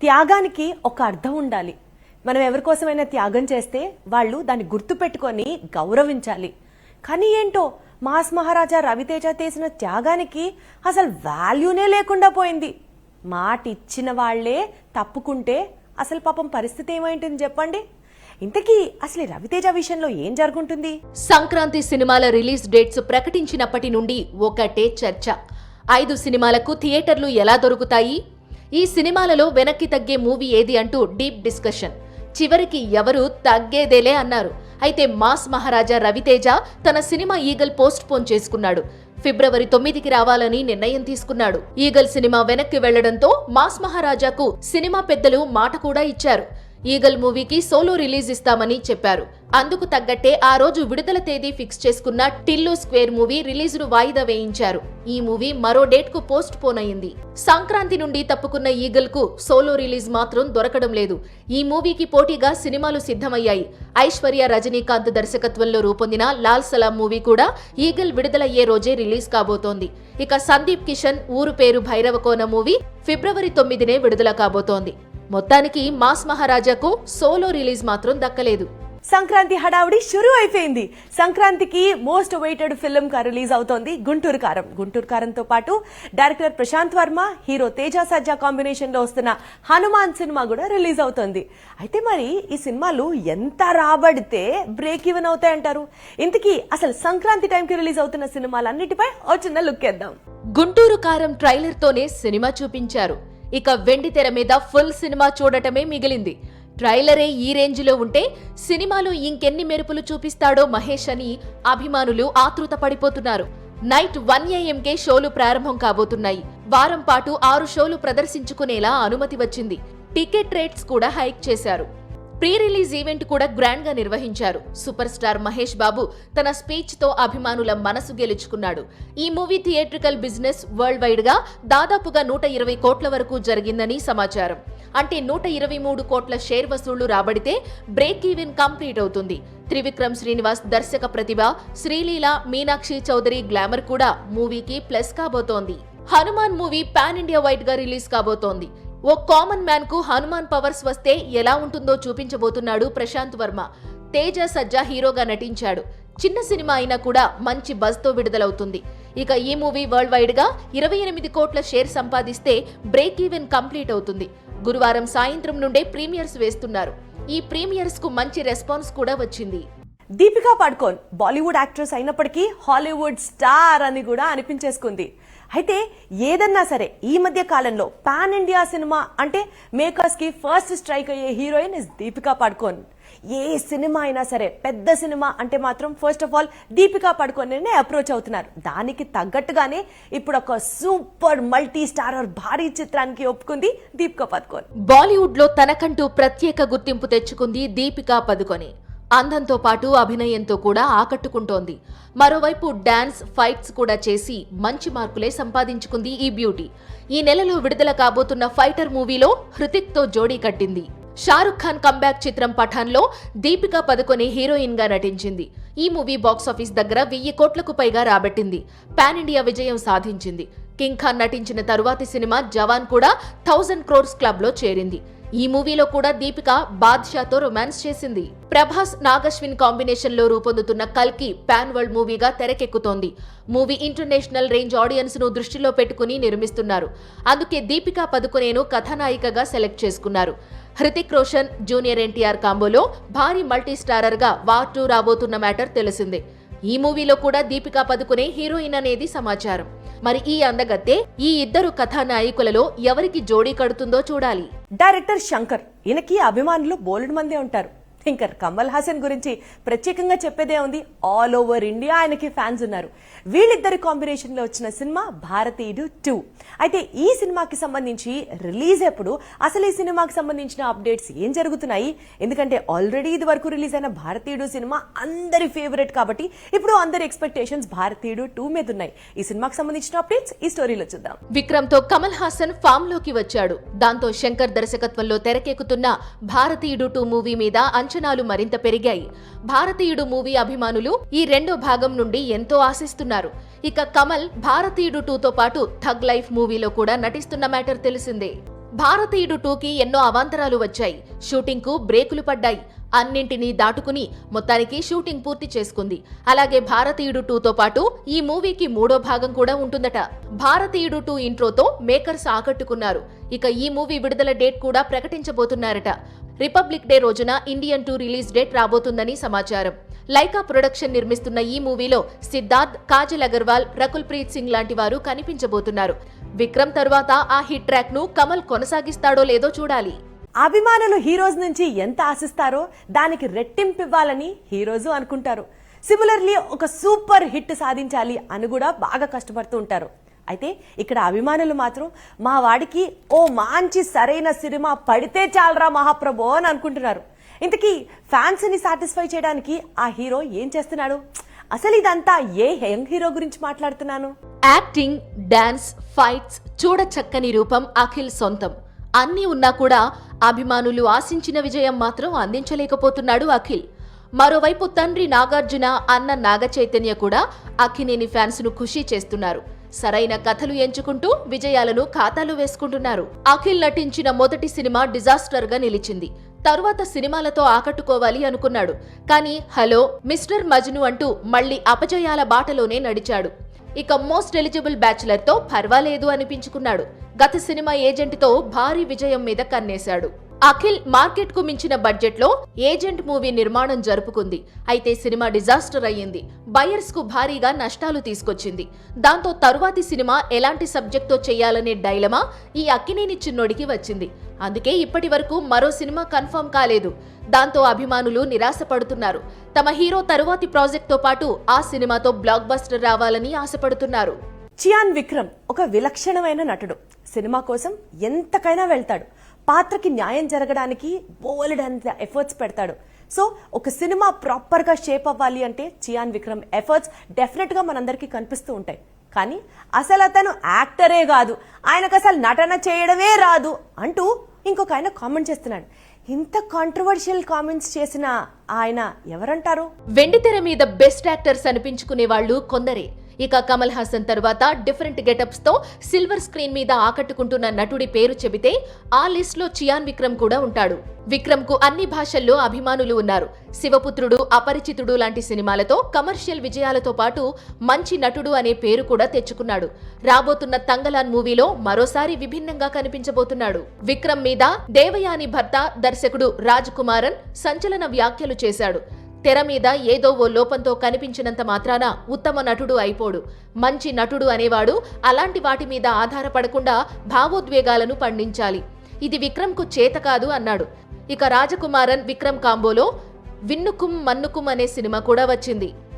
త్యాగానికి ఒక అర్థం ఉండాలి. మనం ఎవరికోసమైనా త్యాగం చేస్తే వాళ్ళు దాన్ని గుర్తుపెట్టుకొని గౌరవించాలి. కానీ ఏంటో మాస్ మహారాజా రవితేజ చేసిన త్యాగానికి అసలు వాల్యూనే లేకుండా పోయింది. మాట ఇచ్చిన వాళ్లే తప్పుకుంటే అసలు పాపం పరిస్థితి ఏమైంటుంది చెప్పండి. ఇంతకీ అసలు రవితేజ విషయంలో ఏం జరుగుతుంది? సంక్రాంతి సినిమాల రిలీజ్ డేట్స్ ప్రకటించినప్పటి నుండి ఒకటే చర్చ. 5 సినిమాలకు థియేటర్లు ఎలా దొరుకుతాయి, ఈ సినిమాలలో వెనక్కి తగ్గే మూవీ ఏది అంటూ డీప్ డిస్కషన్. చివరికి ఎవరు తగ్గేదేలే అన్నారు. అయితే మాస్ మహారాజా రవితేజ తన సినిమా ఈగల్ పోస్ట్ పోన్ చేసుకున్నాడు. ఫిబ్రవరి 9కి రావాలని నిర్ణయం తీసుకున్నాడు. ఈగల్ సినిమా వెనక్కి వెళ్లడంతో మాస్ మహారాజాకు సినిమా పెద్దలు మాట కూడా ఇచ్చారు. ఈగల్ మూవీకి సోలో రిలీజ్ ఇస్తామని చెప్పారు. అందుకు తగ్గట్టే ఆ రోజు విడుదల తేదీ ఫిక్స్ చేసుకున్న టిల్లు స్క్వేర్ మూవీ రిలీజ్ ను వాయిదా వేయించారు. ఈ మూవీ మరో డేట్ కు పోస్ట్ పోన్ అయింది. సంక్రాంతి నుండి తప్పుకున్న ఈగల్ కు సోలో రిలీజ్ మాత్రం దొరకడం లేదు. ఈ మూవీకి పోటీగా సినిమాలు సిద్ధమయ్యాయి. ఐశ్వర్య రజనీకాంత్ దర్శకత్వంలో రూపొందిన లాల్ సలాం మూవీ కూడా ఈగల్ విడుదలయ్యే రోజే రిలీజ్ కాబోతోంది. ఇక సందీప్ కిషన్ ఊరు పేరు భైరవకోన మూవీ ఫిబ్రవరి 9నే విడుదల కాబోతోంది. మొత్తానికి మాస్ మహారాజాకు సోలో రిలీజ్ మాత్రం దక్కలేదు. సంక్రాంతి హడావుడి షురూ అయిపోయింది. సంక్రాంతికి మోస్ట్ వెయిటెడ్ ఫిల్మ్ గా రిలీజ్ అవుతోంది గుంటూరు కారం. గుంటూరు కారంతో పాటు డైరెక్టర్ ప్రశాంత్ వర్మ, హీరో తేజ సజ్జా కాంబినేషన్ లో వస్తున్న హనుమాన్ సినిమా కూడా రిలీజ్ అవుతోంది. అయితే మరి ఈ సినిమాలు ఎంత రాబడితే బ్రేక్ ఈవెన్ అవుతాయంటారు? ఇంతకీ అసలు సంక్రాంతి టైంకి రిలీజ్ అవుతున్న సినిమాలన్నిటిపై ఓ చిన్న లుక్ వేద్దాం. గుంటూరు కారం ట్రైలర్ తోనే సినిమా చూపించారు. ఇక వెండి తెర మీద ఫుల్ సినిమా చూడటమే మిగిలింది. ట్రైలరే ఈ రేంజ్ లో ఉంటే సినిమాలో ఇంకెన్ని మెరుపులు చూపిస్తాడో మహేష్ అని అభిమానులు ఆతృత పడిపోతున్నారు. నైట్ 1 AM షోలు ప్రారంభం కాబోతున్నాయి. వారం పాటు 6 షోలు ప్రదర్శించుకునేలా అనుమతి వచ్చింది. టికెట్ రేట్స్ కూడా హైక్ చేశారు. ప్రీ రిలీజ్ ఈవెంట్ కూడా గ్రాండ్ గా నిర్వహించారు. సూపర్ స్టార్ మహేష్ బాబు తన స్పీచ్ తో అభిమానుల మనసు గెలుచుకున్నాడు. ఈ movie theatrical business world wide గా దాదాపుగా 120 కోట్ల వరకు జరిగిందని సమాచారం. అంటే 123 కోట్ల షేర్ వసూళ్లు రాబడితే బ్రేక్ ఈవెన్ కంప్లీట్ అవుతుంది. త్రివిక్రమ్ శ్రీనివాస్ దర్శక ప్రతిభ, శ్రీలీల, మీనాక్షి చౌదరి గ్లామర్ కూడా మూవీకి ప్లస్ కాబోతోంది. Hanuman movie pan India wide గా రిలీజ్ కాబోతోంది. ఓ కామన్ మ్యాన్ కు హనుమాన్ పవర్స్ వస్తే ఎలా ఉంటుందో చూపించబోతున్నాడు ప్రశాంత్ వర్మ. తేజ సజ్జా హీరోగా నటించాడు. చిన్న సినిమా అయినా కూడా మంచి బజ్ తో విడుదలవుతుంది. ఇక ఈ మూవీ వరల్డ్ వైడ్ గా 28 కోట్ల షేర్ సంపాదిస్తే బ్రేక్ ఈవెన్ కంప్లీట్ అవుతుంది. గురువారం సాయంత్రం నుండే ప్రీమియర్స్ వేస్తున్నారు. ఈ ప్రీమియర్స్ కు మంచి రెస్పాన్స్ కూడా వచ్చింది. దీపికా పడుకోన్ బాలీవుడ్ యాక్ట్రెస్ అయినప్పటికీ హాలీవుడ్ స్టార్ అని కూడా అనిపించేసుకుంది. అయితే ఏదన్నా సరే ఈ మధ్య కాలంలో పాన్ ఇండియా సినిమా అంటే మేకర్స్ కి ఫస్ట్ స్ట్రైక్ అయ్యే heroine is Deepika పడుకోన్. A cinema అయినా సరే పెద్ద సినిమా అంటే మాత్రం first of all Deepika పడుకోన్ approach అవుతున్నారు. దానికి తగ్గట్టుగానే ఇప్పుడు ఒక సూపర్ మల్టీ స్టారర్ భారీ చిత్రానికి ఒప్పుకుంది దీపికా పడుకోన్. బాలీవుడ్ లో తనకంటూ ప్రత్యేక గుర్తింపు తెచ్చుకుంది దీపికా పదుకొనే. అందంతో పాటు అభినయంతో కూడా ఆకట్టుకుంటోంది. మరోవైపు డాన్స్, ఫైట్స్ కూడా చేసి మంచి మార్కులే సంపాదించుకుంది ఈ బ్యూటీ. ఈ నెలలో విడుదల కాబోతున్న ఫైటర్ మూవీలో హృతిక్ తో జోడీ కట్టింది. షారుఖ్ ఖాన్ కంబ్యాక్ చిత్రం పఠాన్ లో దీపికా పదుకొనే హీరోయిన్ గా నటించింది. ఈ మూవీ బాక్సాఫీస్ దగ్గర 1000 కోట్లకు పైగా రాబట్టింది. పాన్ ఇండియా విజయం సాధించింది. కింగ్ ఖాన్ నటించిన తరువాతి సినిమా జవాన్ కూడా 1000 క్రోర్స్ క్లబ్ లో చేరింది. ఈ మూవీలో కూడా దీపిక బాద్షాతో రొమాన్స్ చేసింది. ప్రభాస్, నాగశ్విన్ కాంబినేషన్ లో రూపొందుతున్న కల్కి పాన్ వరల్డ్ మూవీగా తెరకెక్కుతోంది. మూవీ ఇంటర్నేషనల్ రేంజ్ ఆడియన్స్ ను దృష్టిలో పెట్టుకుని నిర్మిస్తున్నారు. అందుకే దీపికా పదుకొనేను కథానాయికగా సెలెక్ట్ చేసుకున్నారు. హృతిక్ రోషన్, జూనియర్ ఎన్టీఆర్ కాంబోలో భారీ మల్టీ స్టారర్ గా వార్ 2 రాబోతున్న మ్యాటర్ తెలిసిందే. ఈ మూవీలో కూడా దీపికా పదుకొనే హీరోయిన్ అనేది సమాచారం. మరి ఈ అందగత్తే ఈ ఇద్దరు కథానాయకులలో ఎవరికి జోడీ కడుతుందో చూడాలి. డైరెక్టర్ శంకర్, ఈయనకి అభిమానులు బోలెడు మందే ఉంటారు. ఇంకా కమల్ హాసన్ గురించి ప్రత్యేకంగా చెప్పేదే ఉంది. ఆల్ ఓవర్ ఇండియా ఆయనకి ఫ్యాన్స్ ఉన్నారు. వీళ్ళిద్దరి కాంబినేషన్ లో వచ్చిన సినిమా భారతీయుడు 2. అయితే ఈ సినిమాకి సంబంధించి రిలీజ్ ఎప్పుడు, అసలు ఈ సినిమాకి సంబంధించిన అప్డేట్స్ ఏం జరుగుతున్నాయి? ఎందుకంటే ఆల్రెడీ ఇది వరకు రిలీజ్ అయిన భారతీయుడు సినిమా అందరి ఫేవరెట్ కాబట్టి ఇప్పుడు అందరి ఎక్స్పెక్టేషన్స్ భారతీయుడు 2 మీద ఉన్నాయి. ఈ సినిమాకి సంబంధించిన అప్డేట్స్ ఈ స్టోరీలో చూద్దాం. విక్రమ్ తో కమల్ హాసన్ ఫామ్ లోకి వచ్చాడు. దాంతో శంకర్ దర్శకత్వంలో తెరకెక్కుతున్న భారతీయుడు 2 మూవీ మీద అంచనాలు మరింత పెరిగాయి. భారతీయుడు మూవీ అభిమానులు ఈ రెండో భాగం నుండి ఎంతో ఆశిస్తున్నారు. ఇక కమల్ భారతీయుడు 2తో పాటు థగ్ లైఫ్ మూవీలో కూడా నటిస్తున్న మ్యాటర్ తెలిసిందే. భారతీయుడు 2కి ఎన్నో అవాంతరాలు వచ్చాయి. షూటింగ్ కు బ్రేకులు పడ్డాయి. అన్నింటినీ దాటుకుని మొత్తానికి షూటింగ్ పూర్తి చేసుకుంది. అలాగే భారతీయుడు 2తో పాటు ఈ మూవీకి 3వ భాగం కూడా ఉంటుందట. భారతీయుడు 2 ఇంట్రోతో మేకర్స్ ఆకట్టుకున్నారు. ఇక ఈ మూవీ విడుదల డేట్ కూడా ప్రకటించబోతున్నారట. రిపబ్లిక్ డే రోజున ఇండియన్ 2 రిలీజ్ డేట్ రాబోతుందని సమాచారం. లైకా ప్రొడక్షన్ నిర్మిస్తున్న ఈ మూవీలో సిద్ధార్థ్, కాజల్ అగర్వాల్, రకుల్ ప్రీత్ సింగ్ లాంటి వారు కనిపించబోతున్నారు. విక్రమ్ తరువాత ఆ హిట్ ట్రాక్ ను కమల్ కొనసాగిస్తాడో లేదో చూడాలి. అభిమానులు హీరోస్ నుంచి ఎంత ఆశిస్తారో దానికి రెట్టింపివ్వాలని హీరోజు అనుకుంటారు. సిమిలర్లీ ఒక సూపర్ హిట్ సాధించాలి అని కూడా బాగా కష్టపడుతూ ఉంటారు. అయితే ఇక్కడ అభిమానులు మాత్రం మా వాడికి ఓ మంచి సరైన సినిమా పడితే చాలరా మహాప్రభు అని అనుకుంటున్నారు. ఇంతకీ ఫ్యాన్స్ ని సాటిస్ఫై చేయడానికి ఆ హీరో ఏం చేస్తున్నాడు? అసలు ఇదంతా ఏ యంగ్ హీరో గురించి మాట్లాడుతున్నాను? యాక్టింగ్, డాన్స్, ఫైట్స్, చూడచక్కని రూపం అఖిల్ సొంతం. అన్నీ ఉన్నా కూడా అభిమానులు ఆశించిన విజయం మాత్రం అందించలేకపోతున్నాడు అఖిల్. మరోవైపు తండ్రి నాగార్జున, అన్న నాగ చైతన్య కూడా అక్కినేని ఫ్యాన్స్ ను ఖుషీ చేస్తున్నారు. సరైన కథలు ఎంచుకుంటూ విజయాలను ఖాతాలో వేసుకుంటున్నారు. అఖిల్ నటించిన మొదటి సినిమా డిజాస్టర్ గా నిలిచింది. తరువాత సినిమాలతో ఆకట్టుకోవాలి అనుకున్నాడు. కానీ హలో, మిస్టర్ మజ్ను అంటూ మళ్లీ అపజయాల బాటలోనే నడిచాడు. ఇక మోస్ట్ ఎలిజిబుల్ బ్యాచులర్ తో పర్వాలేదు అనిపించుకున్నాడు. గత సినిమా ఏజెంట్ తో భారీ విజయం మీద కన్నేశాడు. అఖిల్ మార్కెట్ కు మించిన బడ్జెట్ లో ఏజెంట్ మూవీ నిర్మాణం జరుపుకుంది. అయితే సినిమా డిజాస్టర్ అయ్యింది. బయర్స్ కు భారీగా నష్టాలు తీసుకొచ్చింది. దాంతో తరువాతి సినిమా ఎలాంటి సబ్జెక్ట్ తో చేయాలనే డైలమా ఈ అక్కినేని చిన్నోడికి వచ్చింది. అందుకే ఇప్పటి వరకు మరో సినిమా కన్ఫర్మ్ కాలేదు. దాంతో అభిమానులు నిరాశపడుతున్నారు. తమ హీరో తరువాతి ప్రాజెక్ట్ తో పాటు ఆ సినిమాతో బ్లాక్ బస్టర్ రావాలని ఆశపడుతున్నారు. చియాన్ విక్రమ్ ఒక విలక్షణమైన నటుడు. సినిమా కోసం ఎంతకైనా వెళ్తాడు. పాత్రకి న్యాయం జరగడానికి బోలెడంత ఎఫర్ట్స్ పెడతాడు. సో ఒక సినిమా ప్రాపర్ గా షేప్ అవ్వాలి అంటే చియాన్ విక్రమ్ ఎఫర్ట్స్ డెఫినెట్ గా మనందరికీ కనిపిస్తూ ఉంటాయి. కానీ అసలు అతను యాక్టరే కాదు, ఆయనకు అసలు నటన చేయడమే రాదు అంటూ ఇంకొక ఆయన కామెంట్ చేస్తున్నాడు. ఇంత కాంట్రవర్షియల్ కామెంట్స్ చేసిన ఆయన ఎవరంటారు? వెండితెర మీద బెస్ట్ యాక్టర్స్ అనిపించుకునే వాళ్ళు కొందరే. ఇక కమల్ హాసన్ తర్వాత డిఫరెంట్ గెటప్స్ తో సిల్వర్ స్క్రీన్ మీద ఆకట్టుకుంటున్న నటుడి పేరు చెబితే ఆ లిస్ట్ లో చియాన్ విక్రమ్ కూడా ఉంటాడు. విక్రమ్ కు అన్ని భాషల్లో అభిమానులు ఉన్నారు. శివపుత్రుడు, అపరిచితుడు లాంటి సినిమాలతో కమర్షియల్ విజయాలతో పాటు మంచి నటుడు అనే పేరు కూడా తెచ్చుకున్నాడు. రాబోతున్న తంగలాన్ మూవీలో మరోసారి విభిన్నంగా కనిపించబోతున్నాడు. విక్రమ్ మీద దేవయాని భర్త దర్శకుడు రాజ్ కుమారన్ సంచలన వ్యాఖ్యలు చేశాడు. తెర మీద ఏదో ఓ లోపంతో కనిపించినంత మాత్రాన ఉత్తమ నటుడు అయిపోడు. మంచి నటుడు అనేవాడు అలాంటి వాటి మీద ఆధారపడకుండా భావోద్వేగాలను పండించాలి. ఇది విక్రమ్ కు చేత కాదు అన్నాడు. ఇక రాజకుమారన్, విక్రమ్ కాంబోలో విన్నుకుం మన్నుకుం అనే సినిమా కూడా వచ్చింది.